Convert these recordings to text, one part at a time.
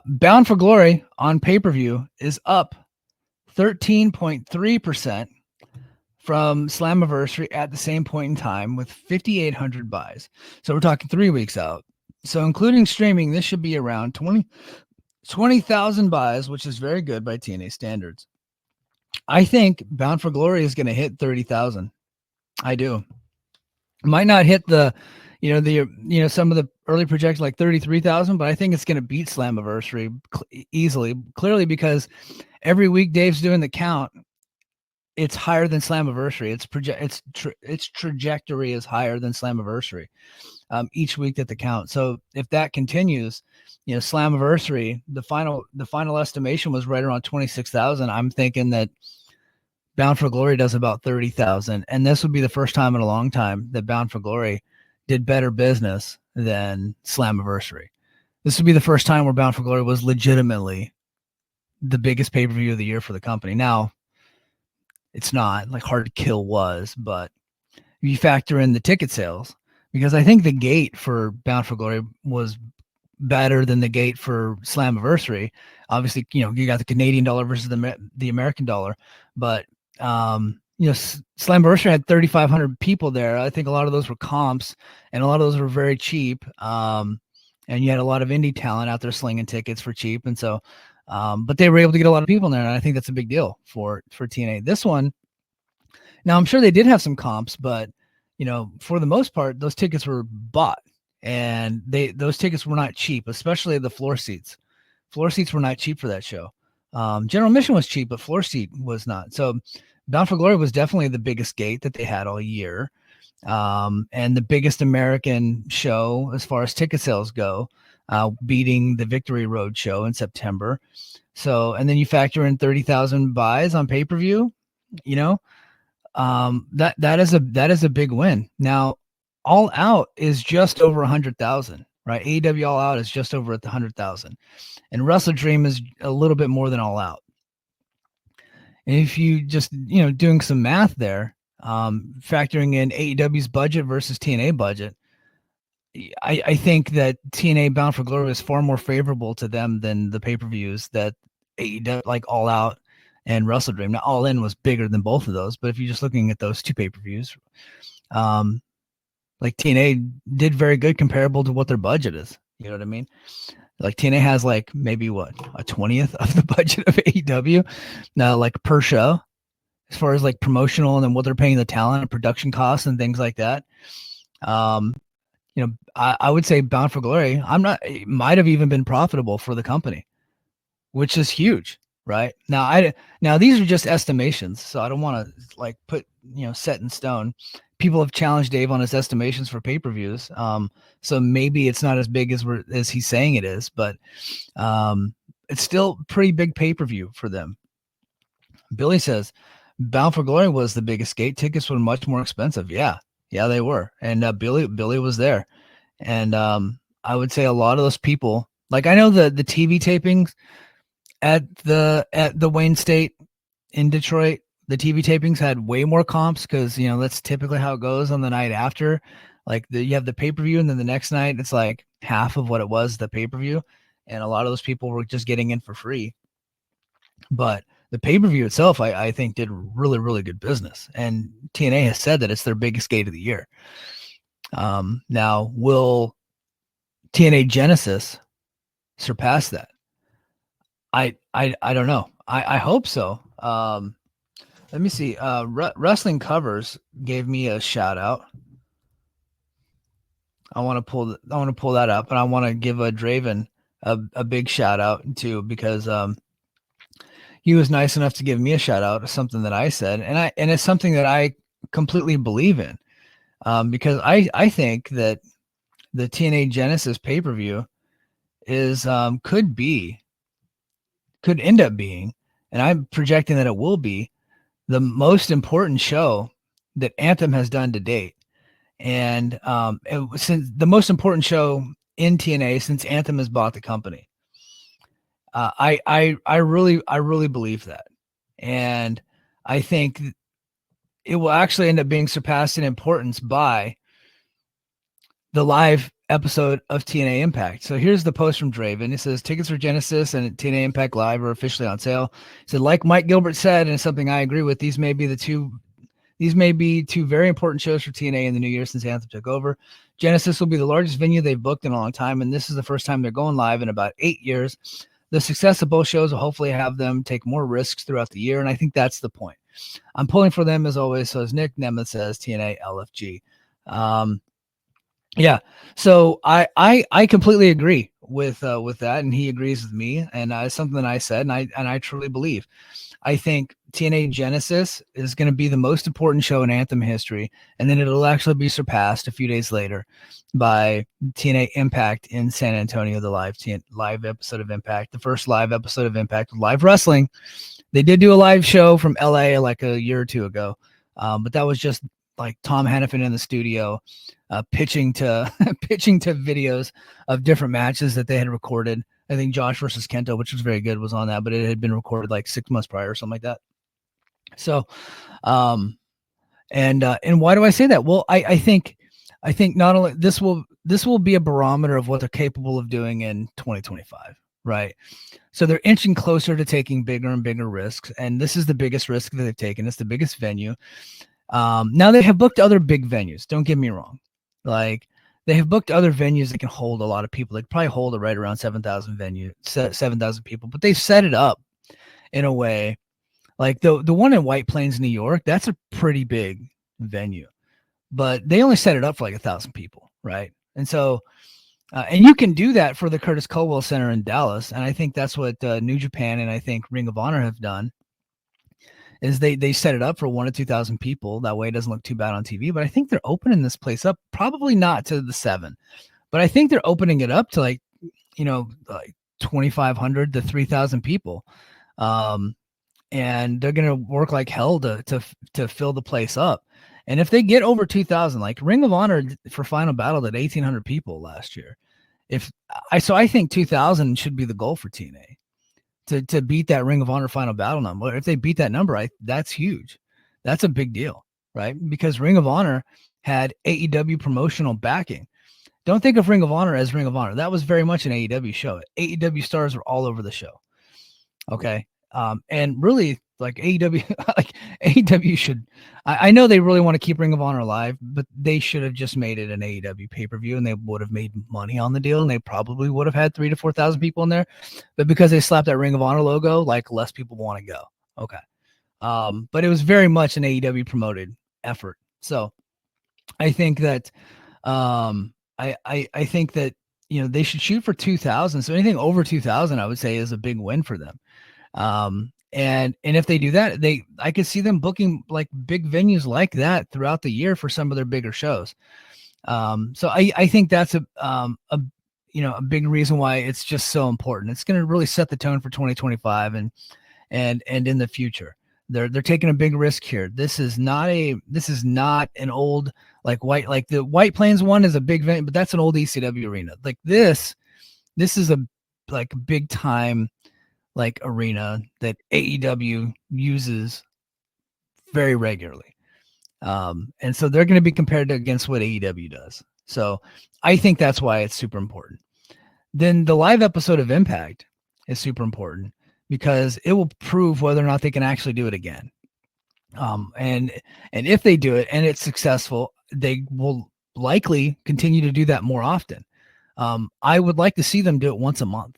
Bound for Glory on pay-per-view is up 13.3% from Slammiversary at the same point in time with 5,800 buys. So we're talking 3 weeks out. So including streaming, this should be around 20,000 buys, which is very good by TNA standards. I think Bound for Glory is going to hit 30,000. I do. Might not hit some of the early projections like 33,000, but I think it's going to beat Slammiversary easily, clearly because every week Dave's doing the count. It's higher than Slammiversary. Its trajectory is higher than Slammiversary each week at the count. So if that continues, Slammiversary, the final estimation was right around 26,000. I'm thinking that Bound for Glory does about 30,000, and this would be the first time in a long time that Bound for Glory did better business than Slammiversary. This would be the first time where Bound for Glory was legitimately the biggest pay-per-view of the year for the company. Now, it's not like Hard to Kill was, but you factor in the ticket sales, because I think the gate for Bound for Glory was better than the gate for Slammiversary. Obviously, you got the Canadian dollar versus the American dollar, but Slammiversary had 3,500 people there. I think a lot of those were comps, and a lot of those were very cheap. And you had a lot of indie talent out there slinging tickets for cheap, and so. But they were able to get a lot of people in there, and I think that's a big deal for TNA. This one, now I'm sure they did have some comps, but for the most part, those tickets were bought, and those tickets were not cheap, especially the floor seats. Floor seats were not cheap for that show. General admission was cheap, but floor seat was not. So Bound for Glory was definitely the biggest gate that they had all year, and the biggest American show as far as ticket sales go. Beating the Victory Road show in September. So, and then you factor in 30,000 buys on pay-per-view, that is a big win. Now, All Out is just over 100,000, right? AEW All Out is just over at the 100,000, and Wrestle Dream is a little bit more than All Out. And if you just, doing some math there, factoring in AEW's budget versus TNA budget, I think that TNA Bound for Glory is far more favorable to them than the pay-per-views that AEW, like All Out and Wrestle Dream. Now, All In was bigger than both of those, but if you're just looking at those two pay-per-views, like TNA did very good comparable to what their budget is. You know what I mean? Like TNA has like maybe a 20th of the budget of AEW now, like per show, as far as like promotional and then what they're paying the talent and production costs and things like that. I would say Bound for Glory, it might have even been profitable for the company, which is huge, right? Now these are just estimations, so I don't want to like put, set in stone. People have challenged Dave on his estimations for pay-per-views. So maybe it's not as big as he's saying it is, but it's still pretty big pay-per-view for them. Billy says Bound for Glory was the biggest gate. Tickets were much more expensive. Yeah, they were. And Billy was there. And I would say a lot of those people, like I know the TV tapings at the Wayne State in Detroit, the TV tapings had way more comps because, that's typically how it goes on the night after. Like you have the pay-per-view, and then the next night it's like half of what it was the pay-per-view. And a lot of those people were just getting in for free. But the pay-per-view itself, I think, did really, really good business. And TNA has said that it's their biggest gate of the year. Now, will TNA Genesis surpass that? I don't know. I hope so. Let me see. Wrestling Covers gave me a shout out. I want to pull that up, and I want to give Draven a big shout out too, because he was nice enough to give me a shout out of something that I said, and it's something that I completely believe in, because I think that the TNA Genesis pay-per-view is could end up being, and I'm projecting that it will be the most important show that Anthem has done to date, and since the most important show in TNA since Anthem has bought the company. I really believe that, and I think it will actually end up being surpassed in importance by the live episode of TNA Impact. So here's the post from Draven. It says tickets for Genesis and TNA Impact Live are officially on sale. He said, like Mike Gilbert said, and it's something I agree with, these may be two very important shows for TNA in the new year since Anthem took over. Genesis will be the largest venue they've booked in a long time, and this is the first time they're going live in about 8 years. The success of both shows will hopefully have them take more risks throughout the year, and I think that's the point. I'm pulling for them as always, so as Nick Nemeth says, TNA LFG. Yeah, so I completely agree with that, and he agrees with me, and it's something that I said, and I truly believe. I think TNA Genesis is going to be the most important show in Anthem history, and then it'll actually be surpassed a few days later by TNA Impact in San Antonio, the live episode of Impact, the first live episode of Impact with live wrestling. They did do a live show from LA like a year or two ago, but that was just like Tom Hannafin in the studio pitching to videos of different matches that they had recorded. I think Josh versus Kento, which was very good, was on that, but it had been recorded like 6 months prior or something like that. So, and why do I say that? Well, I think not only this will be a barometer of what they're capable of doing in 2025, right? So they're inching closer to taking bigger and bigger risks, and this is the biggest risk that they've taken. It's the biggest venue. Now they have booked other big venues. Don't get me wrong. Like they have booked other venues that can hold a lot of people. They probably hold it right around 7,000 people, but they've set it up in a way like the one in White Plains, New York, that's a pretty big venue, but they only set it up for like 1,000 people. Right. And so, and you can do that for the Curtis Culwell Center in Dallas. And I think that's what New Japan and I think Ring of Honor have done. Is they set it up for 1,000 to 2,000 people. That way it doesn't look too bad on TV. But I think they're opening this place up, probably not to the 7, but I think they're opening it up to like 2,500 to 3,000 people. And they're gonna work like hell to fill the place up. And if they get over 2,000, like Ring of Honor for Final Battle at 1,800 people last year. I think 2,000 should be the goal for TNA. To beat that Ring of Honor Final Battle number. If they beat that number, that's huge. That's a big deal, right? Because Ring of Honor had AEW promotional backing. Don't think of Ring of Honor as Ring of Honor. That was very much an AEW show. AEW stars were all over the show. Okay. And really, like AEW, like AEW should. I know they really want to keep Ring of Honor alive, but they should have just made it an AEW pay-per-view, and they would have made money on the deal, and they probably would have had 3,000 to 4,000 people in there. But because they slapped that Ring of Honor logo, like less people want to go. Okay, but it was very much an AEW promoted effort. So I think that, I think that they should shoot for 2,000. So anything over 2,000, I would say, is a big win for them. And if they do that, I could see them booking like big venues like that throughout the year for some of their bigger shows. So I think that's a big reason why it's just so important. It's going to really set the tone for 2025 and in the future. They're taking a big risk here. This is not an old like the White Plains one is a big venue, but that's an old ECW arena. Like this is a like big time like arena that AEW uses very regularly. And so they're going to be compared against what AEW does. So I think that's why it's super important. Then the live episode of Impact is super important because it will prove whether or not they can actually do it again. And if they do it and it's successful, they will likely continue to do that more often. I would like to see them do it once a month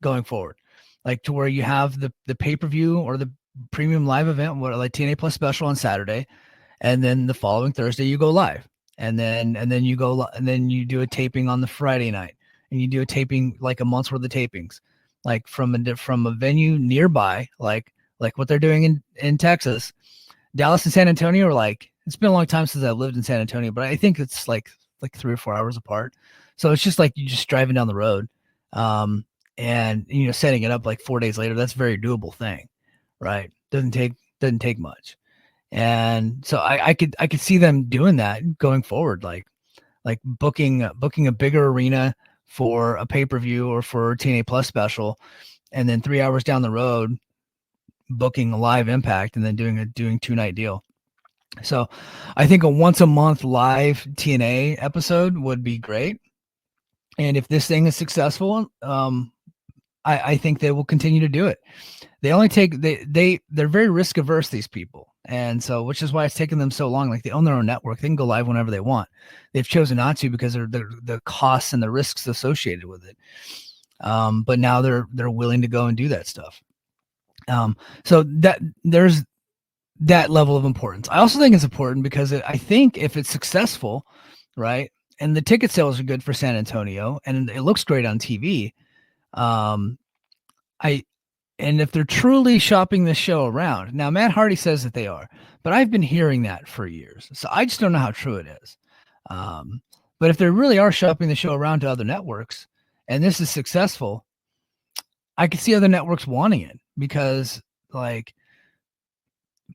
going forward. Like to where you have the pay-per-view or the premium live event, like TNA Plus special on Saturday, and then the following Thursday you go live, and then you go and then you do a taping on the Friday night, and you do a taping like a month's worth of tapings, like from a venue nearby, like what they're doing in Texas. Dallas and San Antonio are like, it's been a long time since I lived in San Antonio, but I think it's like 3 or 4 hours apart. So it's just like you just driving down the road. And setting it up like 4 days later, that's a very doable thing, right? Doesn't take much. And so I could see them doing that going forward, like booking a bigger arena for a pay-per-view or for a TNA Plus special, and then 3 hours down the road booking a live Impact and then doing 2-night deal. So I think a once a month live TNA episode would be great. And if this thing is successful, I think they will continue to do it. They only take they're very risk averse, these people, and so which is why it's taken them so long. Like, they own their own network, they can go live whenever they want. They've chosen not to because of the costs and the risks associated with it. But now they're willing to go and do that stuff. So that there's that level of importance. I also think it's important because I think if it's successful, right, and the ticket sales are good for San Antonio, and it looks great on TV. I And if they're truly shopping this show around, now Matt Hardy says that they are, but I've been hearing that for years, so I just don't know how true it is. But if they really are shopping the show around to other networks, and this is successful, I could see other networks wanting it because, like,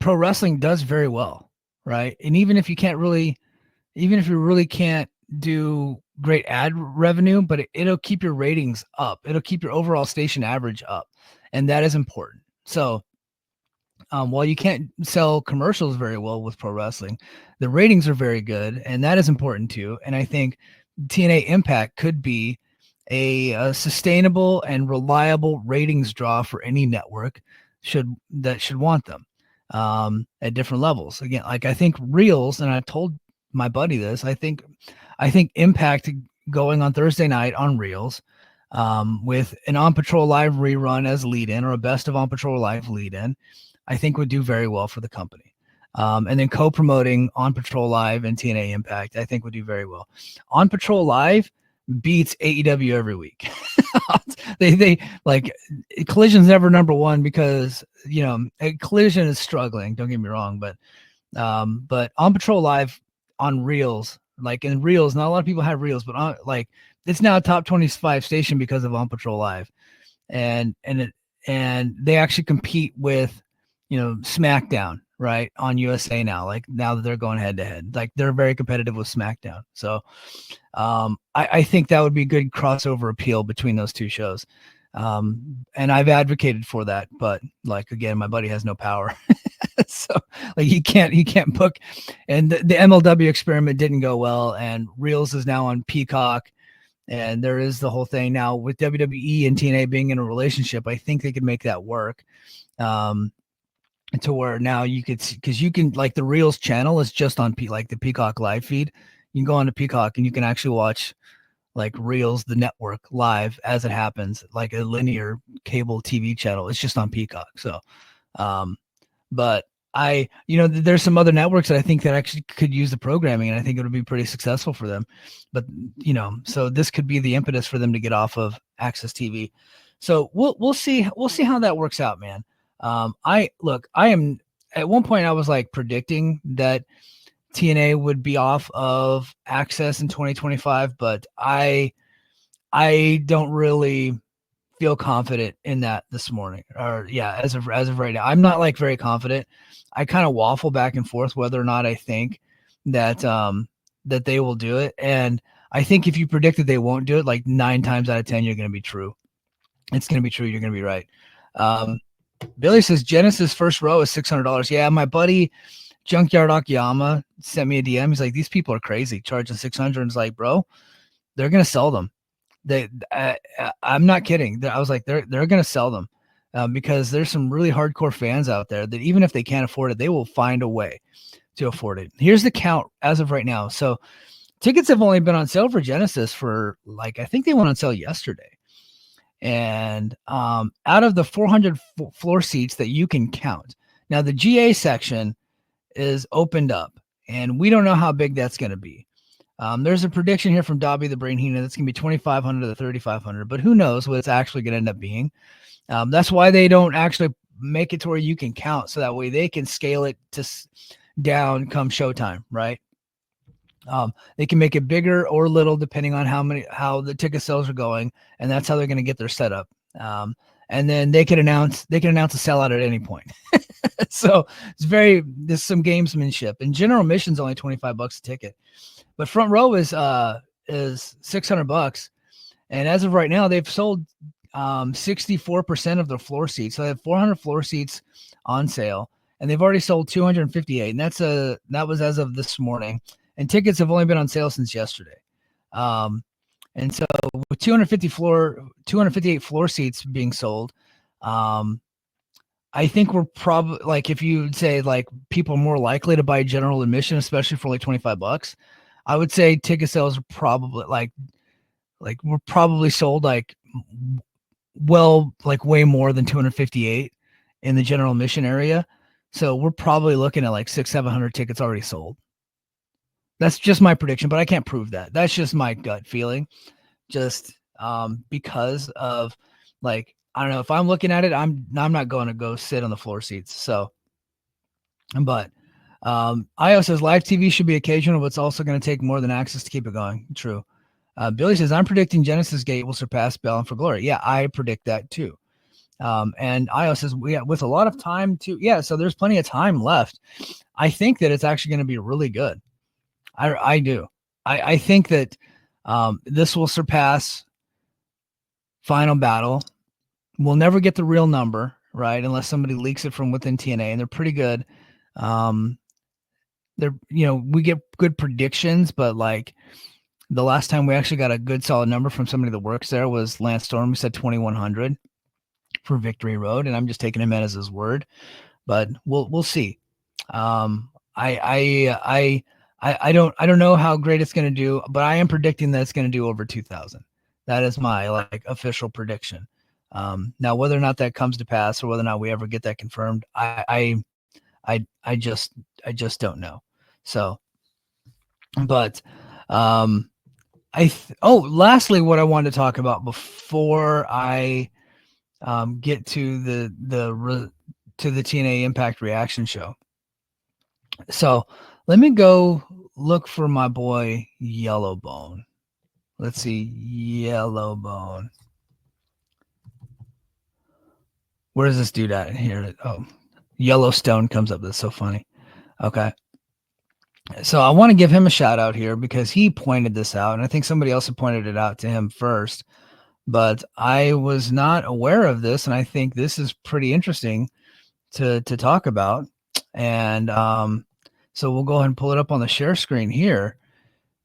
pro wrestling does very well, right? And even if you really can't do great ad revenue, but it'll keep your ratings up. It'll keep your overall station average up. And that is important. So while you can't sell commercials very well with pro wrestling, the ratings are very good. And that is important too. And I think TNA Impact could be a sustainable and reliable ratings draw for any network that should want them at different levels. Again, like, I think Reels, and I told my buddy this, I think Impact going on Thursday night on Reels with an On Patrol Live rerun as lead-in, or a Best of On Patrol Live lead-in, I think would do very well for the company. And then co-promoting On Patrol Live and TNA Impact, I think would do very well. On Patrol Live beats AEW every week. they like, Collision's never number one because, Collision is struggling, don't get me wrong, but On Patrol Live on Reels, like, in Reels, not a lot of people have Reels, but it's now a top 25 station because of On Patrol Live. And they actually compete with, SmackDown, right, on USA now. Like, now that they're going head to head, like, they're very competitive with SmackDown. So I think that would be good crossover appeal between those two shows. And I've advocated for that, but, like, again, my buddy has no power. So, like, he can't book, and the MLW experiment didn't go well, and Reels is now on Peacock, and there is the whole thing now with WWE and TNA being in a relationship. I think they could make that work. To where now you could see, because you can, like, the Reels channel is just on like the Peacock live feed. You can go on to Peacock and you can actually watch, like, Reels, the network, live as it happens, like a linear cable TV channel. It's just on Peacock. So, but there's some other networks that I think that actually could use the programming, and I think it would be pretty successful for them. But, so this could be the impetus for them to get off of Access TV. So we'll see how that works out, man. I am, at one point I was, like, predicting that TNA would be off of Access in 2025, but I don't really feel confident in that this morning, or as of right now. I'm not, like, very confident. I kind of waffle back and forth whether or not I think that that they will do it. And I think if you predict that they won't do it, like, 9 times out of 10 you're going to be true. It's going to be true. You're going to be right. Billy says Genesis first row is $600. Yeah, my buddy Junkyard Akiyama sent me a DM. He's like, these people are crazy, charging $600. And it's like, bro, they're gonna sell them. I'm not kidding. I was like, they're gonna sell them because there's some really hardcore fans out there that even if they can't afford it, they will find a way to afford it. Here's the count as of right now. So tickets have only been on sale for Genesis for, like, I think they went on sale yesterday. And out of the 400 floor seats that you can count, now the GA section is opened up, and we don't know how big that's going to be. There's a prediction here from Dobby the Brain Hina that's going to be 2,500 to 3,500, but who knows what it's actually going to end up being. That's why they don't actually make it to where you can count, so that way they can scale it to down come showtime, right? They can make it bigger or little depending on how the ticket sales are going, and that's how they're going to get their setup. And then they can announce a sellout at any point. So there's some gamesmanship. And general admission's only $25 a ticket, but front row is $600. And as of right now, they've sold 64% of their floor seats. So they have 400 floor seats on sale, and they've already sold 258. And that was as of this morning. And tickets have only been on sale since yesterday. And And so with 258 floor seats being sold, I think we're probably like, if you say like people are more likely to buy general admission, especially for like $25, I would say ticket sales are probably like we're probably sold like like way more than 258 in the general admission area. So we're probably looking at like 700 tickets already sold. That's just my prediction, but I can't prove that. That's just my gut feeling. Just because of like, I don't know, if I'm looking at it, I'm not going to go sit on the floor seats. So, but IO says live TV should be occasional, but it's also going to take more than access to keep it going. True. Billy says, I'm predicting Genesis Gate will surpass Bound for Glory. Yeah, I predict that too. And IO says, yeah, with a lot of time to, yeah, so there's plenty of time left. I think that it's actually going to be really good. I do. I think that this will surpass Final Battle. We'll never get the real number, right? Unless somebody leaks it from within TNA, and they're pretty good. They're, we get good predictions, but like the last time we actually got a good solid number from somebody that works there was Lance Storm. We said 2,100 for Victory Road, and I'm just taking him as his word. But we'll see. I don't know how great it's going to do, but I am predicting that it's going to do over 2,000. That is my like official prediction. Now, whether or not that comes to pass, or whether or not we ever get that confirmed, I just don't know. So, but lastly, what I wanted to talk about before I get to the TNA Impact reaction show. So let me go look for my boy Yellowbone. Let's see, Yellowbone. Where is this dude at here? Oh, Yellowstone comes up. That's so funny. Okay. So I want to give him a shout out here because he pointed this out, and I think somebody else had pointed it out to him first, but I was not aware of this, and I think this is pretty interesting to talk about. And so we'll go ahead and pull it up on the share screen here,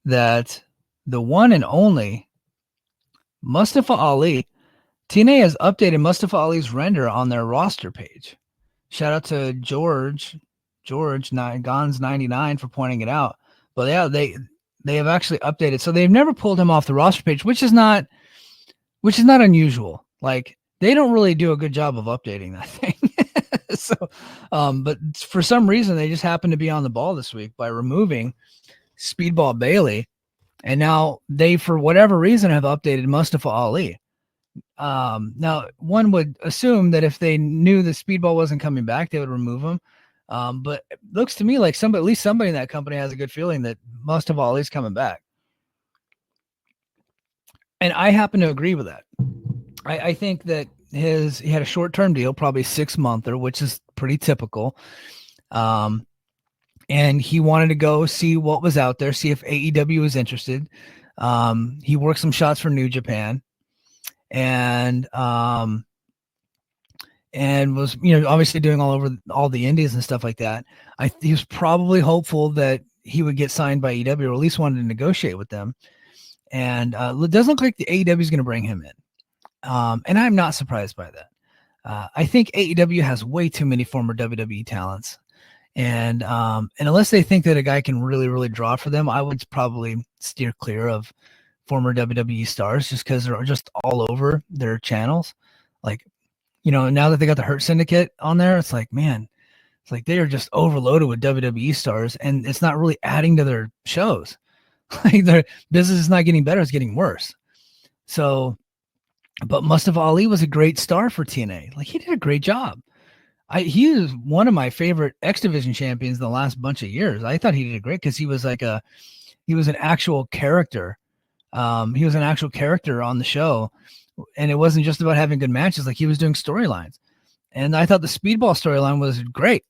that the one and only Mustafa Ali, TNA has updated Mustafa Ali's render on their roster page. Shout out to George Gons 99 for pointing it out. But yeah, they have actually updated. So they've never pulled him off the roster page, which is not unusual. Like, they don't really do a good job of updating that thing. So, but for some reason, they just happened to be on the ball this week by removing Speedball Bailey. And now they, for whatever reason, have updated Mustafa Ali. Now, one would assume that if they knew the Speedball wasn't coming back, they would remove him. But it looks to me like at least somebody in that company has a good feeling that Mustafa Ali's coming back. And I happen to agree with that. I think that he had a short-term deal, probably 6-monther, which is pretty typical. And he wanted to go see what was out there, see if AEW was interested. He worked some shots for New Japan, and was, obviously doing all the indies and stuff like that. He was probably hopeful that he would get signed by AEW, or at least wanted to negotiate with them. And it doesn't look like the AEW is going to bring him in. And I'm not surprised by that. I think AEW has way too many former WWE talents. And unless they think that a guy can really, really draw for them, I would probably steer clear of former WWE stars, just because they're just all over their channels. Like, now that they got the Hurt Syndicate on there, it's like, man, it's like they are just overloaded with WWE stars, and it's not really adding to their shows. Like, their business is not getting better, it's getting worse. So, but Mustafa Ali was a great star for TNA. Like, he did a great job. He is one of my favorite X Division champions in the last bunch of years. I thought he did great because he was an actual character. He was an actual character on the show, and it wasn't just about having good matches. Like, he was doing storylines, and I thought the Speedball storyline was great.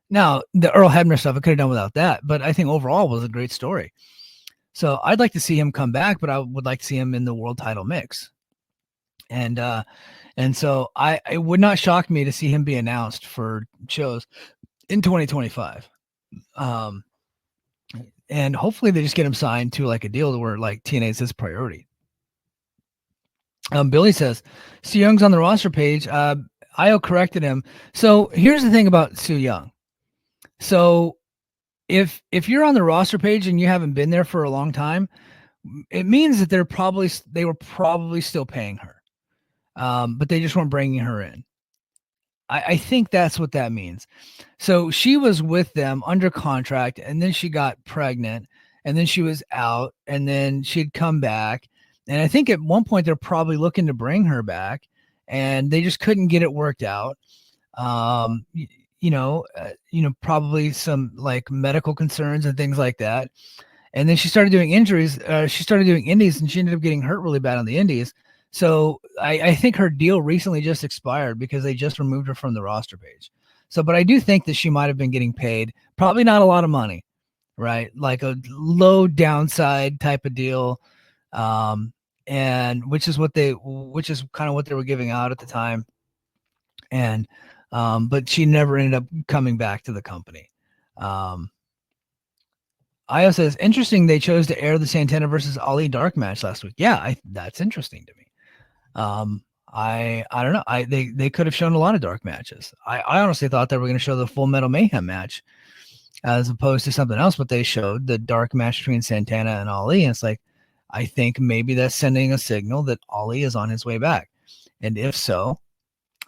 Now, the Earl Hebner stuff I could have done without that, but I think overall was a great story. So I'd like to see him come back, but I would like to see him in the world title mix. And so it would not shock me to see him be announced for shows in 2025. And hopefully they just get him signed to like a deal where like TNA is his priority. Billy says, Su Young's on the roster page. Io corrected him. So here's the thing about Su Young. So if you're on the roster page and you haven't been there for a long time, it means that they were probably still paying her, but they just weren't bringing her in. I think that's what that means. So she was with them under contract, and then she got pregnant, and then she was out, and then she'd come back. And I think at one point they're probably looking to bring her back, and they just couldn't get it worked out. Probably some like medical concerns and things like that. And then she started doing injuries. She started doing indies, and she ended up getting hurt really bad on the indies. So I think her deal recently just expired because they just removed her from the roster page. So, but I do think that she might have been getting paid, probably not a lot of money, right? Like a low downside type of deal. And which is kind of what they were giving out at the time. And, but she never ended up coming back to the company. Io says, interesting they chose to air the Santana versus Ali dark match last week. Yeah, that's interesting to me. I don't know. They could have shown a lot of dark matches. I honestly thought they were going to show the Full Metal Mayhem match as opposed to something else, but they showed the dark match between Santana and Ali. And it's like, I think maybe that's sending a signal that Ali is on his way back. And if so,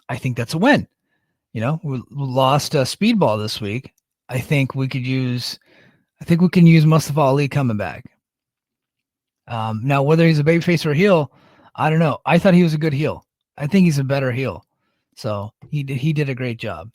I think that's a win. We lost Speedball this week. I think we can use Mustafa Ali coming back. Now, whether he's a babyface or a heel, I don't know. I thought he was a good heel. I think he's a better heel. So he did a great job.